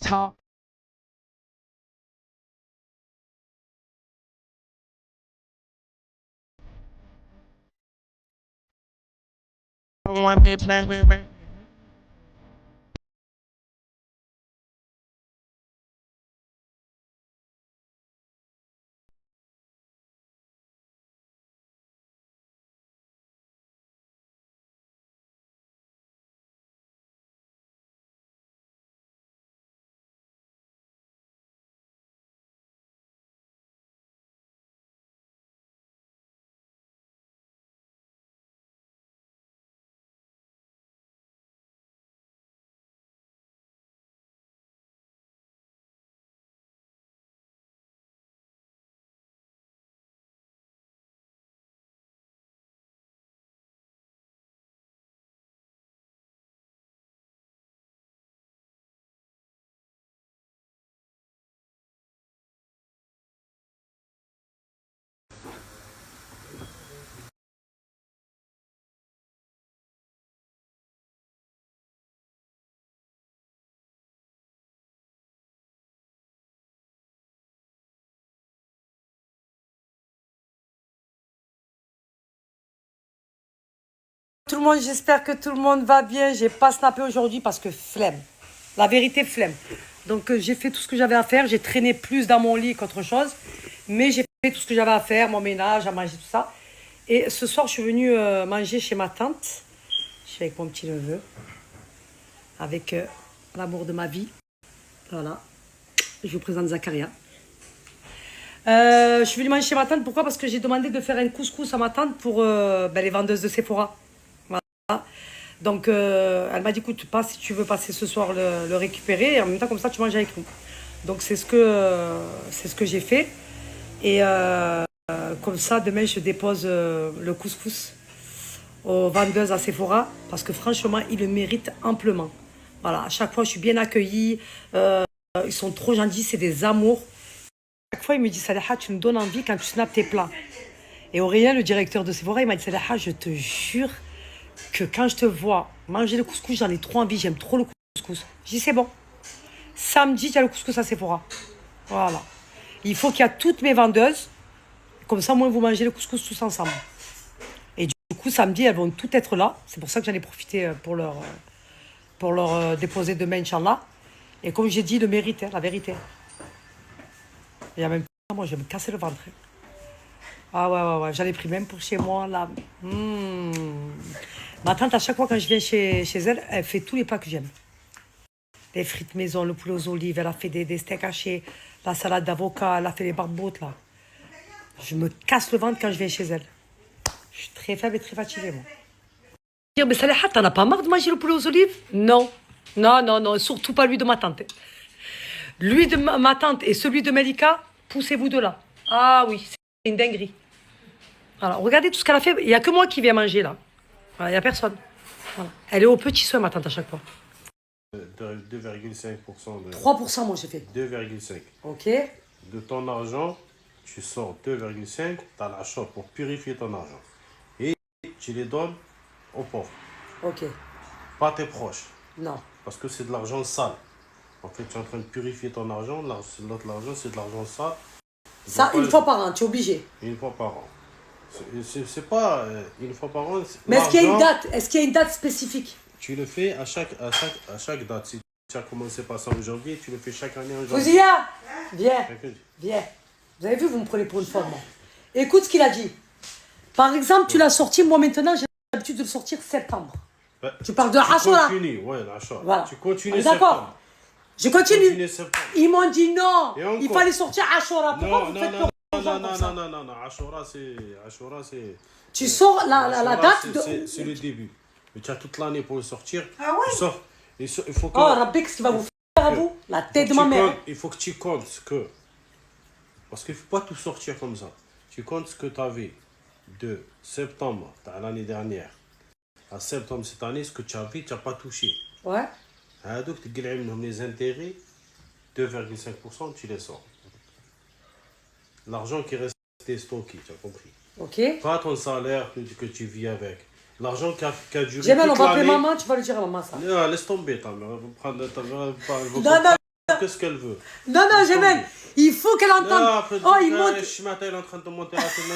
Talk. One bit black. Tout le monde, j'espère que tout le monde va bien. J'ai pas snappé aujourd'hui parce que flemme. La vérité, flemme. Donc j'ai fait tout ce que j'avais à faire. J'ai traîné plus dans mon lit qu'autre chose. Mais j'ai fait tout ce que j'avais à faire, mon ménage, à manger, tout ça. Et ce soir, je suis venue manger chez ma tante. Je suis avec mon petit neveu. Avec l'amour de ma vie. Voilà. Je vous présente Zakaria. Je suis venue manger chez ma tante. Pourquoi? Parce que j'ai demandé de faire un couscous à ma tante pour les vendeuses de Sephora. Donc, elle m'a dit, écoute, pas si tu veux passer ce soir le récupérer, et en même temps, comme ça, tu manges avec nous. Donc, c'est ce que j'ai fait. Et comme ça, demain, je dépose le couscous aux vendeuses à Sephora, parce que franchement, ils le méritent amplement. Voilà, à chaque fois, je suis bien accueillie. Ils sont trop gentils, c'est des amours. À chaque fois, il me dit, Saleha, tu me donnes envie quand tu snaps tes plats. Et Aurélien, le directeur de Sephora, il m'a dit, Saleha, je te jure que quand je te vois manger le couscous, j'en ai trop envie, j'aime trop le couscous. Je dis c'est bon. Samedi, il y a le couscous à Sephora. Voilà. Il faut qu'il y a toutes mes vendeuses. Comme ça, moi, vous mangez le couscous tous ensemble. Et du coup, samedi, elles vont toutes être là. C'est pour ça que j'en ai profité pour leur déposer demain, Inch'Allah. Et comme j'ai dit, le mérite, hein, la vérité. Et en même temps, moi, je vais me casser le ventre. Hein. Ah ouais. J'en ai pris même pour chez moi, là. Ma tante, à chaque fois quand je viens chez elle, elle fait tous les plats que j'aime. Les frites maison, le poulet aux olives, elle a fait des steaks hachés, la salade d'avocat, elle a fait les barbottes, là. Je me casse le ventre quand je viens chez elle. Je suis très faible et très fatiguée, moi. Dire, mais Saleha, t'en as pas marre de manger le poulet aux olives? Non. Non, surtout pas lui de ma tante. Lui de ma tante et celui de Melika, poussez-vous de là. Ah oui, c'est une dinguerie. Alors, regardez tout ce qu'elle a fait. Il n'y a que moi qui viens manger, là. Voilà, il n'y a personne. Voilà. Elle est au petit soin, ma tante, à chaque fois. 2,5% de 3%, moi, j'ai fait. 2,5. Ok. De ton argent, tu sors 2,5, tu as l'achat pour purifier ton argent. Et tu les donnes aux pauvres, Ok. pas tes proches. Non. Parce que c'est de l'argent sale. En fait, tu es en train de purifier ton argent. L'autre argent, c'est de l'argent sale. Ça, une fois par an, tu es obligé. Une fois par an. C'est pas une fois par an. Mais est-ce qu'il y a une date? Est-ce qu'il y a une date spécifique? Tu le fais à chaque date. Si tu as commencé par ça en janvier, tu le fais chaque année en janvier. Fouzia, viens. Vous avez vu, vous me prenez pour une folle, moi. Écoute ce qu'il a dit. Par exemple, tu l'as sorti, moi maintenant, j'ai l'habitude de le sortir septembre. Bah, tu parles de Ashura. Tu continues, ouais, l'achat. Voilà. Tu continues D'accord. septembre. Je continue. Ils m'ont dit non. Il fallait sortir Ashura. Pourquoi vous faites peur aux gens comme ça? Non. Ashura, c'est. Tu sors la date de. C'est le début. Mais tu as toute l'année pour le sortir. Ah ouais? Tu sors. Il faut que. Oh, Rabbi, qu'est-ce qu'il va vous faire à vous? La tête de ma mère. Il faut que tu comptes ce que. Parce qu'il ne faut pas tout sortir comme ça. Tu comptes ce que tu avais de septembre l'année dernière à septembre cette année, ce que tu avais, tu n'as pas touché. Ouais. Donc, tu gagnes les intérêts, 2,5%, tu les sors. L'argent qui reste rester stocké, tu as compris. Ok. Pas ton salaire que tu vis avec. L'argent qui a duré. Jamel, on toute va appeler l'année. maman, tu vas lui dire à maman ça. Non, laisse tomber, ta mère. Elle va prendre, Non, non, qu'est-ce qu'elle veut. non, non, Jamel, il faut qu'elle Non, entende. après, Oh, il monte. Je m'attends, il est en train de monter à la télé.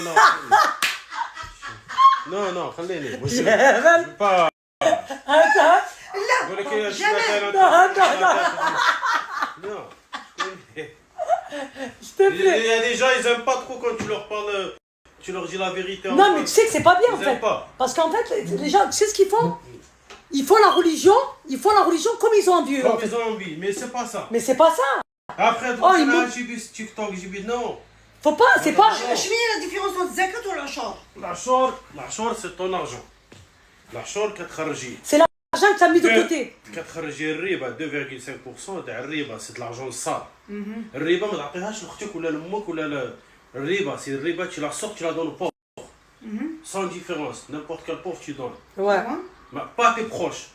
Non, non, خليني. Je Jamel. veux pas. Attends. بقول لك يا Jamel. شماتة، Non, non, Non. s'il te Il plaît. y a des gens, ils aiment pas trop quand tu leur parles, tu leur dis la vérité. en Non, mais face. tu sais que c'est pas bien en Ils fait. aiment pas. Parce qu'en fait, les gens, tu sais ce qu'ils font? Ils font la religion comme ils ont envie. eux, en Comme fait. ils ont envie, mais c'est pas ça. Mais c'est pas ça. Après, Oh, ils montent. j'ai vu ce TikTok, j'ai vu non. Faut pas, c'est pas. شنو هي لا ديفيرونس بين الزكاة والعشور؟ العشور c'est ton argent. العشور كتخرجي. C'est l'argent que tu as mis de côté. كتخرجي الربا 2,5% تاع الربا سي l'argent sale. الربا ما تعطيهاش لاختك ولا لامك ولا لا. الربا سي الربا tu la sors, tu la donnes au pauvre. Sans différence, n'importe quel pauvre tu donnes. Ouais. Mais pas tes proches.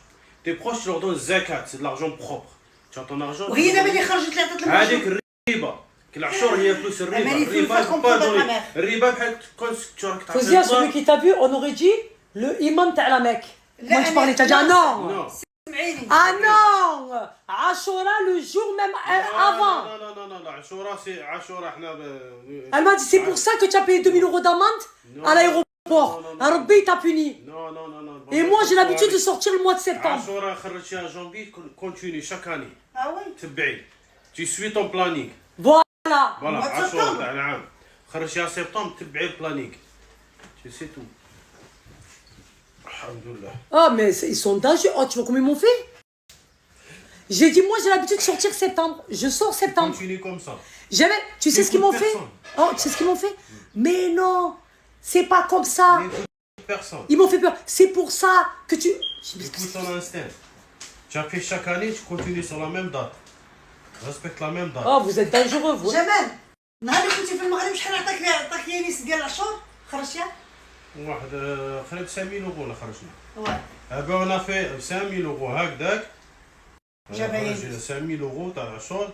Tes proches tu leur donnes zakat, c'est de l'argent propre. Tu as ton argent. وهي دابا اللي خرجت لي عطات هذيك المعشور. الربا. العشور هي فلوس الربا. Mais il faut الربا faire comprendre pas à ta donner. mère. الربا بحال كون tu راك Faut dire, celui qui t'a vu, on aurait dit le imam t'as la Mecque. لا، Moi tu parlais, t'as dit ah non. Non. سمعيني. Ah non. Ashura le jour même avant. Non, non, non, non, non, Ashura, c'est Ashura, احنا Elle m'a dit c'est pour ça que tu as payé 2000 € d'amende à l'aéroport. Rabbi il t'a puni. Non, non, non, non. Et moi j'ai l'habitude de sortir le mois de septembre. Ashura خرجتيها janvier, continue chaque année. اه وي. تبعي. Tu suis ton planning. Voilà. Voilà, mois de Ashura septembre. تاع العام. خرجتيها septembre, تبعي le planning. C'est tout. Alhamdoulilah. Ah mais ils sont dangereux. Oh tu vois combien ils m'ont fait? J'ai dit moi j'ai l'habitude de sortir septembre. Je sors septembre. Continue comme ça. Jamais. Tu sais ce qu'ils m'ont fait? Personne. Oh tu sais ce qu'ils m'ont fait? Mais non. C'est pas comme ça. N'écoute personne. Ils m'ont fait peur. C'est pour ça que tu... Écoute ton instinct. Tu as fait chaque année, tu continues sur la même date. Respecte la même date. Oh, vous êtes dangereux, vous. جمال نهار اللي كنتي في المغرب شحال عطاك يانيس ديال العشور؟ خرجتيها؟ واحد قريب 5000 euros لا خرجنا. واه. Ben on a fait 5000 euros هكذاك. جمعين. 5000 euros تاع العشور.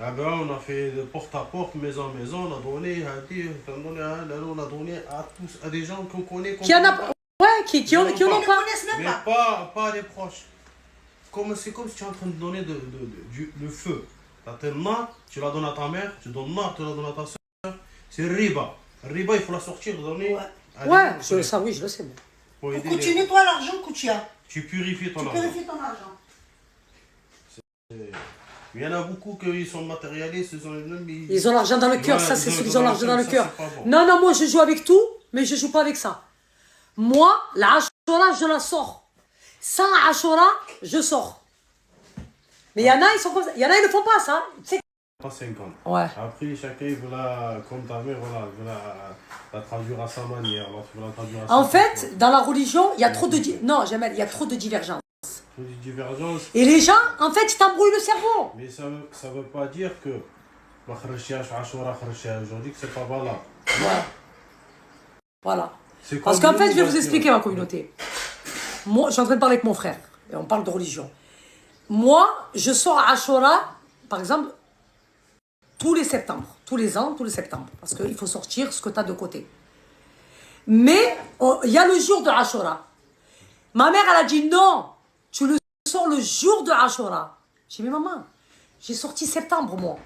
Ben on a fait de porte à porte, maison à maison, on a donné on a donné à tous, à des gens qu'on connaît. Qui en a... Ouais, qui en ont Ils ne pas. connaissent même Mais pas. pas des proches. C'est comme si tu es en train de donner le feu. Tu as tellement, tu la donnes à ta mère, tu donnes là, tu la donnes à ta soeur. C'est riba. Riba, il faut la sortir, donner. Ouais. à des Ouais, gens ça oui, je le sais. moi. pour aider Pour les- continuer toi l'argent que tu as. Tu purifies ton Tu argent. purifies ton argent. Il y en a beaucoup qui sont matérialistes, Ils ont l'argent dans le cœur, Ouais, ça c'est ils ceux ont qui ont l'argent dans le ça, cœur. c'est pas bon. Non, non, moi je joue avec tout, mais je joue pas avec ça. Moi, la Ashura, je la sors. Sans Ashura, je sors. Mais il y en a, ils sont comme ça. Il y en a, ils ne font pas ça. Tu sais... Pas 50. Ouais. Après, chacun il veut la, comme ta mère, voilà, il veut la traduire à sa manière. L'autre veut la traduire à sa En façon. fait, dans la religion, il y a trop de... Non, Jamel, il y a trop de divergences. Faut des divergences. Et les gens, en fait, ils t'embrouillent le cerveau. Mais ça veut pas dire que ma خرجتيهاش عاشوراء خرجتيها aujourd'hui que c'est pas valable. Voilà. Voilà. C'est Parce comme qu'en fait, je vais vous nous, expliquer ma communauté. Moi, je suis en train de parler avec mon frère. Et on parle de religion. Moi, je sors à Ashura, par exemple, tous les septembre. Tous les ans, tous les septembre. Parce qu'il faut sortir ce que tu as de côté. Mais, il y a le jour de Ashura. Ma mère, elle a dit non, tu le sors le jour de Ashura. J'ai dit, mais maman, j'ai sorti septembre, moi.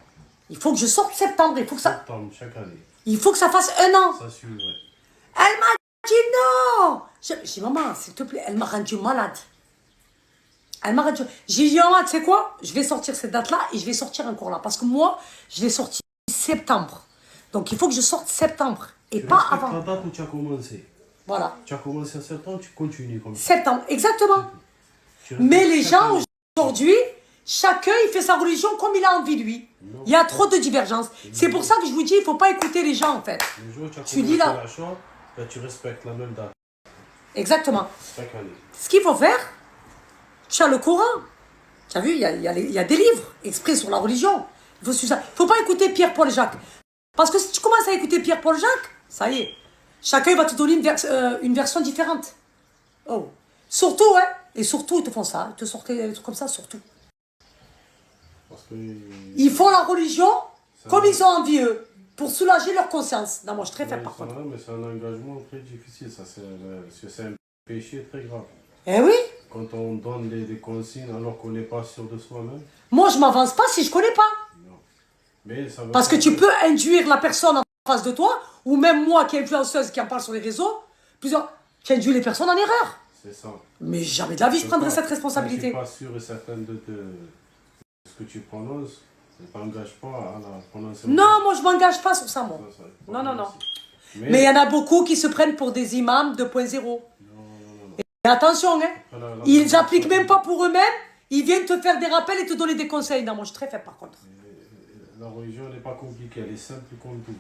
Il faut que je sorte septembre. Septembre, chaque année. Il faut que ça fasse un an. Ça suivrait. Elle m'a dit non. J'ai dit, maman, s'il te plaît, elle m'a rendu malade. Elle m'a rendu... J'ai dit, maman, tu sais quoi? Je vais sortir cette date-là et je vais sortir encore là. Parce que moi, je l'ai sorti septembre. Donc, il faut que je sorte septembre. Et Tu pas respectes avant. la date où tu as commencé. Voilà. Tu as commencé en septembre, tu continues comme ça. Septembre, exactement. Tu Mais respectes les chaque gens, année. aujourd'hui, chacun, il fait sa religion comme il a envie, lui. Non. Il y a trop de divergences. C'est pour ça que je vous dis, il ne faut pas écouter les gens, en fait. Le jour où tu as Tu dis commencé là. la chambre, ben, tu respectes la même date Exactement. chaque année. Ce qu'il faut faire, tu as le Coran. Tu as vu, il y a des livres exprès sur la religion. Il faut suivre ça. Il ne faut pas écouter Pierre-Paul Jacques. Parce que si tu commences à écouter Pierre-Paul Jacques, ça y est. Chacun va te donner une version différente. Oh. Surtout, hein. Et surtout, ils te font ça. Ils te sortent des trucs comme ça, surtout. Parce que Ils font la religion comme ils ont envie, eux. pour soulager leur conscience. Non, moi, je suis très faible, par contre. Mais c'est un engagement très difficile, ça. C'est un péché très grave. Eh oui. Quand on donne des consignes alors qu'on n'est pas sûr de soi-même. Moi, je m'avance pas si je connais pas. Non. Mais ça veut Parce que pas tu dire- peux induire la personne en face de toi, ou même moi qui est influenceuse qui en parle sur les réseaux, tu induis les personnes en erreur. C'est ça. Mais jamais de la vie je prendrai cette responsabilité. Je ne suis pas sûr et certain de ce que tu prononces. Ne t'engage pas à la prononciation. Non, moi je m'engage pas sur ça, moi. Non, non, non. Mais il y en a beaucoup qui se prennent pour des imams 2.0. Et attention, hein, ils n'appliquent même pas pour eux-mêmes, ils viennent te faire des rappels et te donner des conseils. Non, moi je suis très faible par contre. La religion n'est pas compliquée, elle est simple comme tout.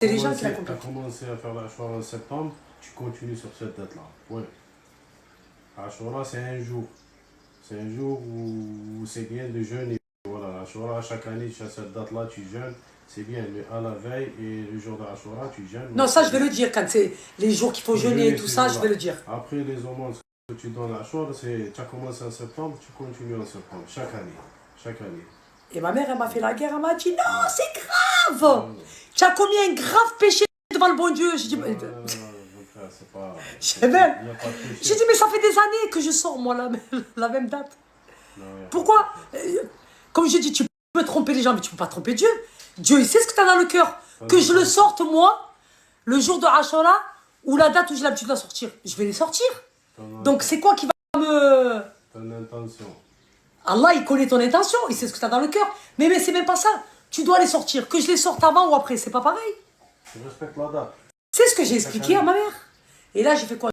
C'est les gens qui la Tu as compliquent. commencé à faire la Ashura en septembre, tu continues sur cette date-là. Ouais. Ashura, c'est un jour. C'est un jour où c'est bien de jeûner. Voilà, Ashura, chaque année, à cette date-là, tu jeûnes. C'est bien, mais à la veille et le jour d'Ashura, tu jeûnes. Non, ça je vais le dire quand c'est les jours qu'il faut jeûner et tout ça, je vais le dire. Après, les aumônes que tu donnes à Ashura, tu as commencé en septembre, tu continues en septembre, chaque année. Chaque année. Et ma mère, elle m'a fait la guerre, elle m'a dit non, c'est grave. Non. Tu as commis un grave péché devant le bon Dieu. J'ai dit, Non, frère, c'est pas. J'ai même- Il n'y a pas de péché. j'ai dit, mais ça fait des années que je sors, moi, la même date. Non, il y a Pourquoi Comme j'ai dit, tu peux tromper les gens, mais tu peux pas tromper Dieu. Dieu, il sait ce que tu as dans le cœur. Que je le sorte, moi, le jour de Ashura, ou la date où j'ai l'habitude de la sortir. Je vais les sortir. Donc, c'est quoi qui va me... Ton intention. Allah, il connaît ton intention, il sait ce que tu as dans le cœur. Mais c'est même pas ça. Tu dois les sortir. Que je les sorte avant ou après, c'est pas pareil. Tu respectes la date. C'est ce que j'ai expliqué à ma mère. Et là, j'ai fait quoi?